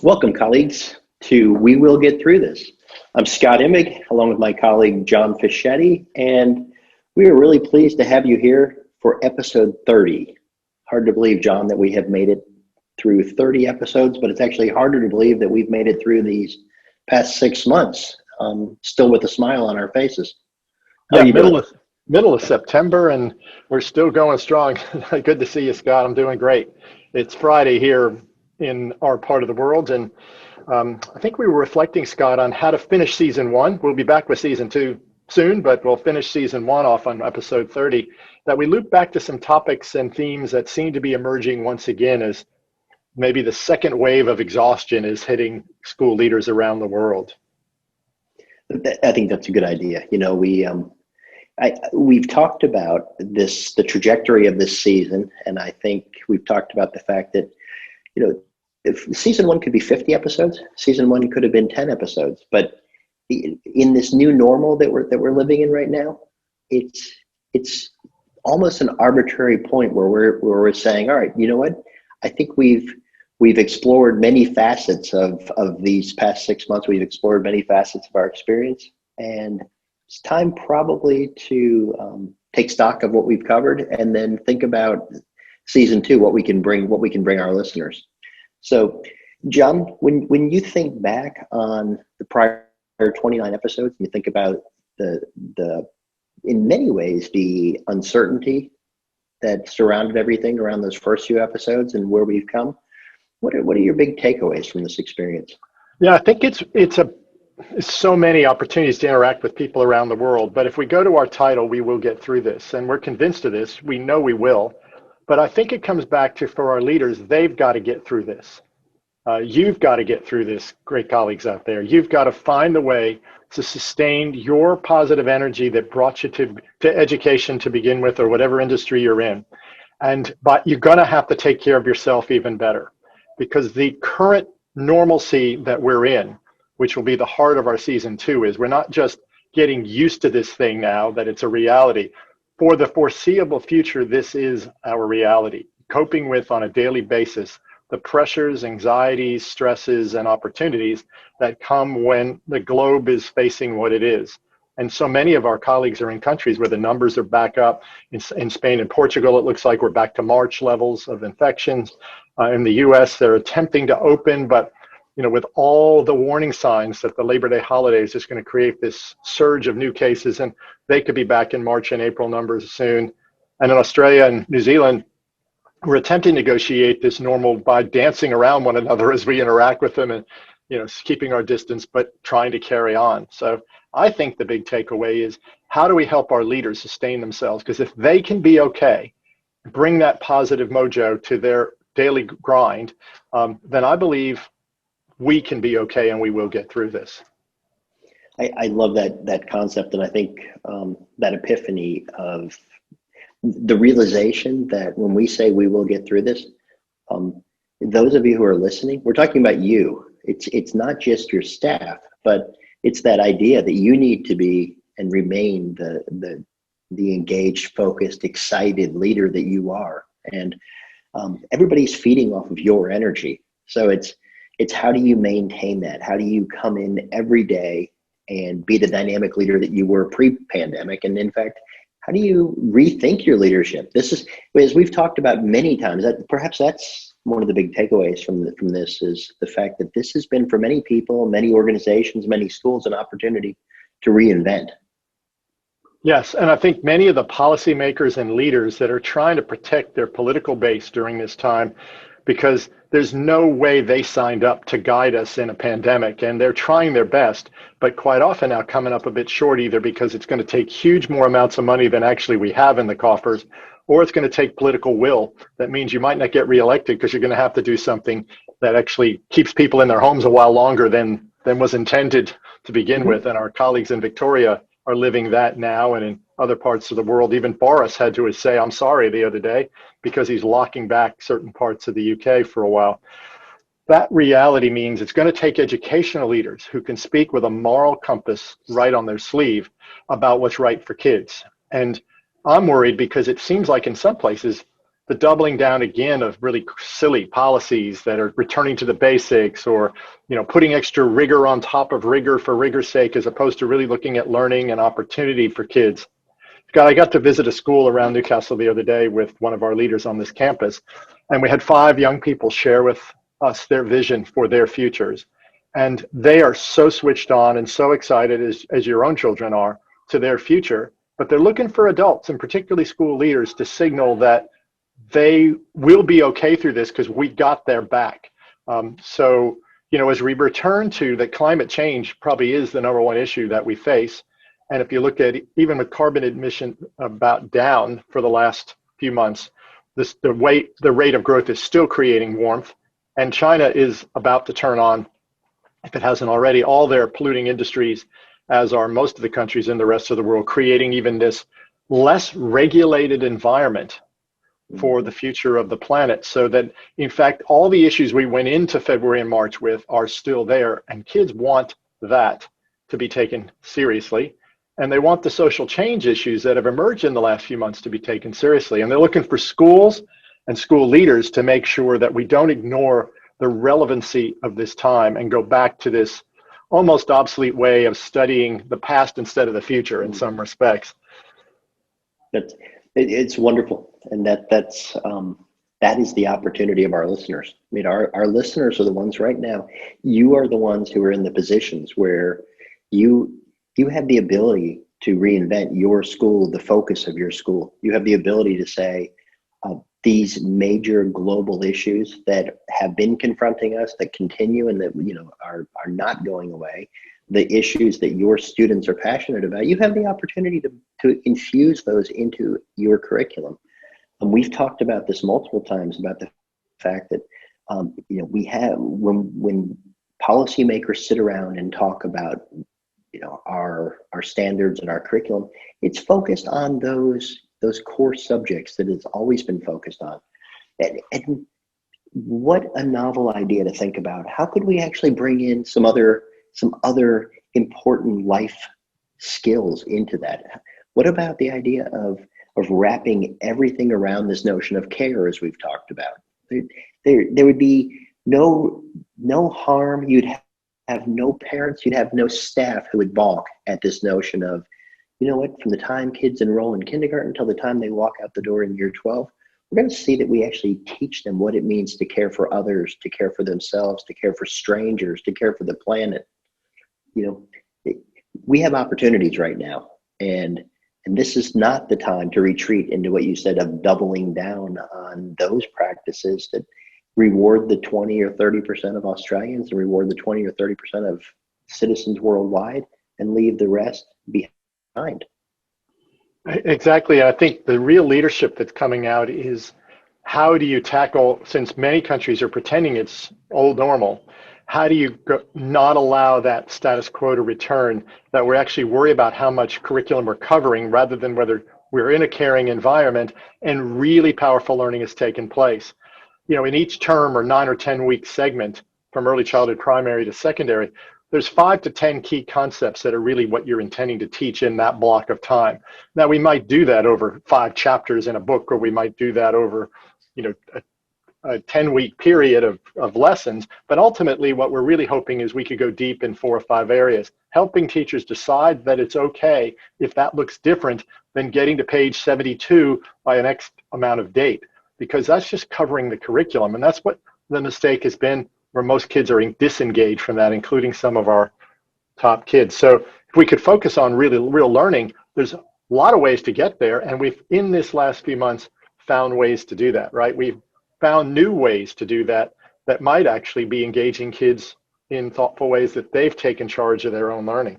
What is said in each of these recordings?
Welcome, colleagues, to We Will Get Through This. I'm Scott Immig, along with my colleague John Fischetti, and we are really pleased to have you here for episode 30. Hard to believe, John, that we have made it through 30 episodes, but it's actually harder to believe that we've made it through these past 6 months, still with a smile on our faces. How Yeah, are you doing? middle of September, and we're still going strong. Good to see you, Scott. I'm doing great. It's Friday here in our part of the world, and I think we were reflecting, Scott, on how to finish season one. We'll be back with season two soon, but we'll finish season one off on episode 30. That we loop back to some topics and themes that seem to be emerging once again as maybe the second wave of exhaustion is hitting school leaders around the world. I think that's a good idea. We've talked about this, the trajectory of this season, and I think we've talked about the fact that, if season one could be 50 episodes, season one could have been 10 episodes, but in this new normal that we're living in right now, it's almost an arbitrary point where we're saying, all right, you know what? I think we've explored many facets of these past 6 months. We've explored many facets of our experience, and it's time probably to take stock of what we've covered and then think about season two, what we can bring our listeners. So, John, when you think back on the prior 29 episodes, and you think about the in many ways the uncertainty that surrounded everything around those first few episodes and where we've come, what are your big takeaways from this experience? Yeah, I think it's so many opportunities to interact with people around the world. But if we go to our title, we will get through this, and we're convinced of this. We know we will. But I think it comes back to, for our leaders, they've got to get through this. You've got to get through this, great colleagues out there. You've got to find the way to sustain your positive energy that brought you to education to begin with, or whatever industry you're in. But you're going to have to take care of yourself even better, because the current normalcy that we're in, which will be the heart of our season two, is we're not just getting used to this thing now, that it's a reality. For the foreseeable future, this is our reality. Coping with, on a daily basis, the pressures, anxieties, stresses, and opportunities that come when the globe is facing what it is. And so many of our colleagues are in countries where the numbers are back up. In Spain and Portugal, it looks like we're back to March levels of infections. In the US, they're attempting to open, but with all the warning signs that the Labor Day holiday is just going to create this surge of new cases, and they could be back in March and April numbers soon. And in Australia and New Zealand, we're attempting to negotiate this normal by dancing around one another as we interact with them, and keeping our distance, but trying to carry on. So I think the big takeaway is, how do we help our leaders sustain themselves? Because if they can be okay, bring that positive mojo to their daily grind, then I believe we can be okay, and we will get through this. I love that concept, and I think that epiphany of the realization that when we say we will get through this, those of you who are listening, we're talking about you. It's not just your staff, but it's that idea that you need to be and remain the engaged, focused, excited leader that you are, and everybody's feeding off of your energy. So it's how do you maintain that? How do you come in every day and be the dynamic leader that you were pre-pandemic? And in fact, how do you rethink your leadership? This is, as we've talked about many times, that perhaps that's one of the big takeaways from this, is the fact that this has been, for many people, many organizations, many schools, an opportunity to reinvent. Yes, and I think many of the policymakers and leaders that are trying to protect their political base during this time, because there's no way they signed up to guide us in a pandemic, and they're trying their best, but quite often now coming up a bit short, either because it's going to take huge more amounts of money than actually we have in the coffers, or it's going to take political will. That means you might not get reelected because you're going to have to do something that actually keeps people in their homes a while longer than was intended to begin with. And our colleagues in Victoria are living that now, and in other parts of the world. Even Boris had to say, I'm sorry, the other day, because he's locking back certain parts of the UK for a while. That reality means it's going to take educational leaders who can speak with a moral compass right on their sleeve about what's right for kids. And I'm worried because it seems like in some places the doubling down again of really silly policies that are returning to the basics, or putting extra rigor on top of rigor for rigor's sake, as opposed to really looking at learning and opportunity for kids. Scott, I got to visit a school around Newcastle the other day with one of our leaders on this campus, and we had 5 young people share with us their vision for their futures. And they are so switched on and so excited, as your own children are, to their future. But they're looking for adults, and particularly school leaders, to signal that they will be okay through this because we got their back. So, as we return to that, climate change probably is the #1 issue that we face. And if you look at even with carbon emission about down for the last few months, the rate of growth is still creating warmth. And China is about to turn on, if it hasn't already, all their polluting industries, as are most of the countries in the rest of the world, creating even this less regulated environment for the future of the planet. So that, in fact, all the issues we went into February and March with are still there. And kids want that to be taken seriously. And they want the social change issues that have emerged in the last few months to be taken seriously. And they're looking for schools and school leaders to make sure that we don't ignore the relevancy of this time and go back to this almost obsolete way of studying the past instead of the future in some respects. It's wonderful. And that is the opportunity of our listeners. I mean, our listeners are the ones right now. You are the ones who are in the positions where you have the ability to reinvent your school, the focus of your school. You have the ability to say, these major global issues that have been confronting us, that continue and that are not going away, the issues that your students are passionate about, you have the opportunity to infuse those into your curriculum. And we've talked about this multiple times, about the fact that we have, when policymakers sit around and talk about our standards and our curriculum, it's focused on those core subjects that it's always been focused on. And what a novel idea to think about. How could we actually bring in some other important life skills into that? What about the idea of wrapping everything around this notion of care, as we've talked about? There would be no harm. You'd have no parents, you'd have no staff who would balk at this notion of, from the time kids enroll in kindergarten until the time they walk out the door in year 12, we're going to see that we actually teach them what it means to care for others, to care for themselves, to care for strangers, to care for the planet. We have opportunities right now, and this is not the time to retreat into what you said of doubling down on those practices that reward the 20 or 30% of Australians and reward the 20 or 30% of citizens worldwide and leave the rest behind. Exactly. I think the real leadership that's coming out is, how do you tackle, since many countries are pretending it's old normal, how do you not allow that status quo to return, that we're actually worried about how much curriculum we're covering rather than whether we're in a caring environment and really powerful learning has taken place. In each term or 9 or 10 week segment from early childhood, primary to secondary, there's 5 to 10 key concepts that are really what you're intending to teach in that block of time. Now, we might do that over 5 chapters in a book, or we might do that over, a 10-week period of lessons. But ultimately, what we're really hoping is we could go deep in 4 or 5 areas, helping teachers decide that it's okay if that looks different than getting to page 72 by an X amount of date, because that's just covering the curriculum. And that's what the mistake has been, where most kids are disengaged from that, including some of our top kids. So if we could focus on real learning, there's a lot of ways to get there. And we've, in this last few months, found ways to do that, right? We've found new ways to do that might actually be engaging kids in thoughtful ways that they've taken charge of their own learning.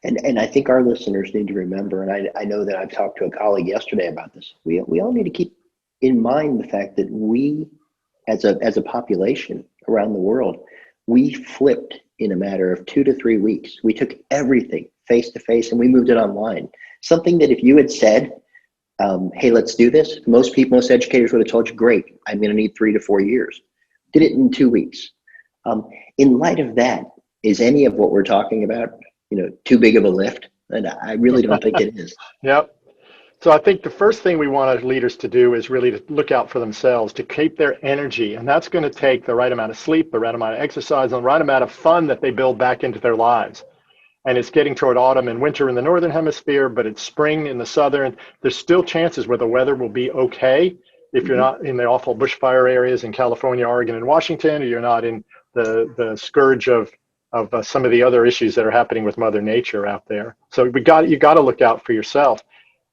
And I think our listeners need to remember, and I know that I've talked to a colleague yesterday about this, we all need to keep in mind the fact that we, as a population around the world, we flipped in a matter of 2 to 3 weeks. We took everything face to face and we moved it online. Something that if you had said, hey, let's do this, most educators would have told you, great, I'm going to need 3 to 4 years. Did it in 2 weeks. In light of that, is any of what we're talking about, too big of a lift? And I really don't think it is. Yep. So I think the first thing we want our leaders to do is really to look out for themselves, to keep their energy. And that's going to take the right amount of sleep, the right amount of exercise, and the right amount of fun that they build back into their lives. And it's getting toward autumn and winter in the northern hemisphere, but it's spring in the southern. There's still chances where the weather will be okay if you're not in the awful bushfire areas in California, Oregon, and Washington, or you're not in the scourge of some of the other issues that are happening with Mother Nature out there. So you got to look out for yourself.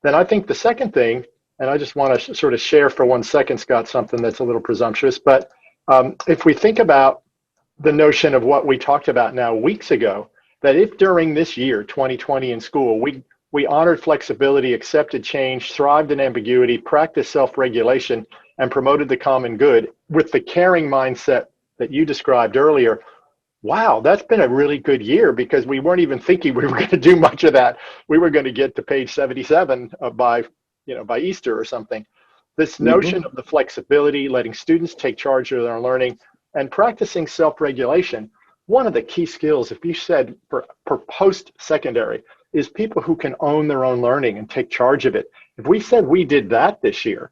Then I think the second thing, and I just want to sort of share for 1 second, Scott, something that's a little presumptuous, but if we think about the notion of what we talked about now weeks ago, that if during this year, 2020 in school, we honored flexibility, accepted change, thrived in ambiguity, practiced self-regulation, and promoted the common good with the caring mindset that you described earlier, wow, that's been a really good year, because we weren't even thinking we were going to do much of that. We were going to get to page 77 by Easter or something. This notion of the flexibility, letting students take charge of their learning, and practicing self-regulation. One of the key skills, if you said for post-secondary, is people who can own their own learning and take charge of it. If we said we did that this year,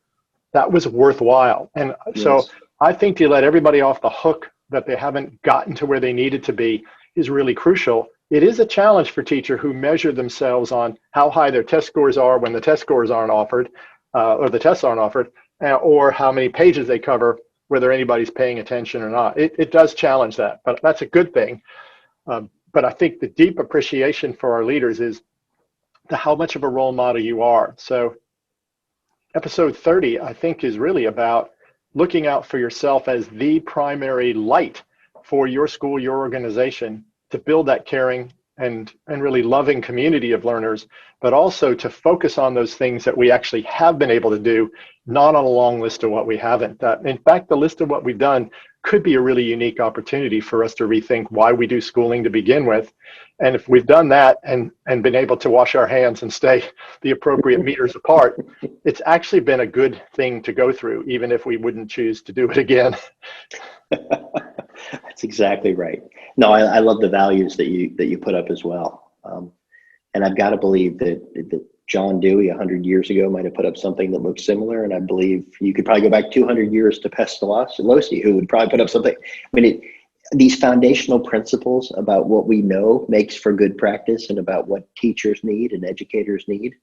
that was worthwhile. And so I think to let everybody off the hook that they haven't gotten to where they needed to be is really crucial. It is a challenge for teachers who measure themselves on how high their test scores are when the test scores aren't offered, or the tests aren't offered, or how many pages they cover, whether anybody's paying attention or not. It does challenge that, but that's a good thing. But I think the deep appreciation for our leaders is how much of a role model you are. So episode 30, I think, is really about looking out for yourself as the primary light for your school, your organization, to build that caring and really loving community of learners, but also to focus on those things that we actually have been able to do, not on a long list of what we haven't. In fact, the list of what we've done could be a really unique opportunity for us to rethink why we do schooling to begin with. And if we've done that and been able to wash our hands and stay the appropriate meters apart, it's actually been a good thing to go through, even if we wouldn't choose to do it again. That's exactly right. No, I love the values that you put up as well. And I've got to believe that John Dewey 100 years ago might have put up something that looked similar. And I believe you could probably go back 200 years to Pestalozzi, who would probably put up something. I mean, these foundational principles about what we know makes for good practice and about what teachers need and educators need.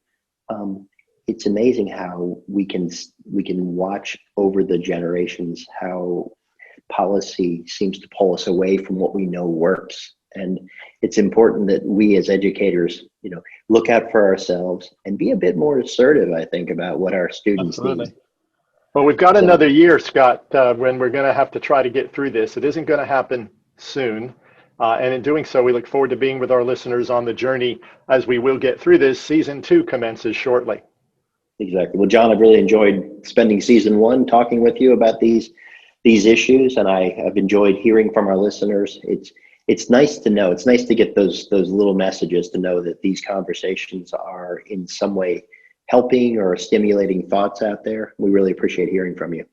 It's amazing how we can watch over the generations how policy seems to pull us away from what we know works. And it's important that we as educators, look out for ourselves and be a bit more assertive, I think, about what our students need. Well, we've got another year, Scott, when we're going to have to try to get through this. It isn't going to happen soon. And in doing so, we look forward to being with our listeners on the journey as we will get through this. Season 2 commences shortly. Exactly. Well, John, I've really enjoyed spending season 1 talking with you about these issues, and I have enjoyed hearing from our listeners. It's nice to know. It's nice to get those little messages to know that these conversations are in some way helping or stimulating thoughts out there. We really appreciate hearing from you.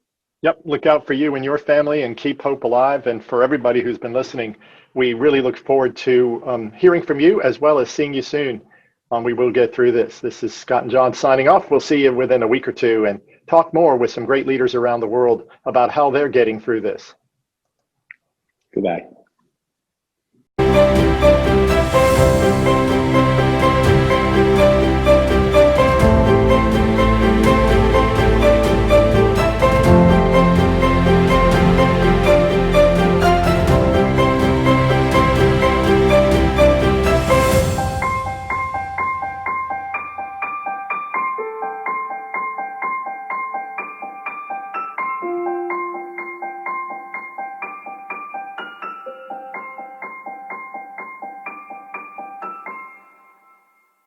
Yep. Look out for you and your family, and keep hope alive. And for everybody who's been listening, we really look forward to hearing from you, as well as seeing you soon. We will get through this. This is Scott and John signing off. We'll see you within a week or two and talk more with some great leaders around the world about how they're getting through this. Goodbye.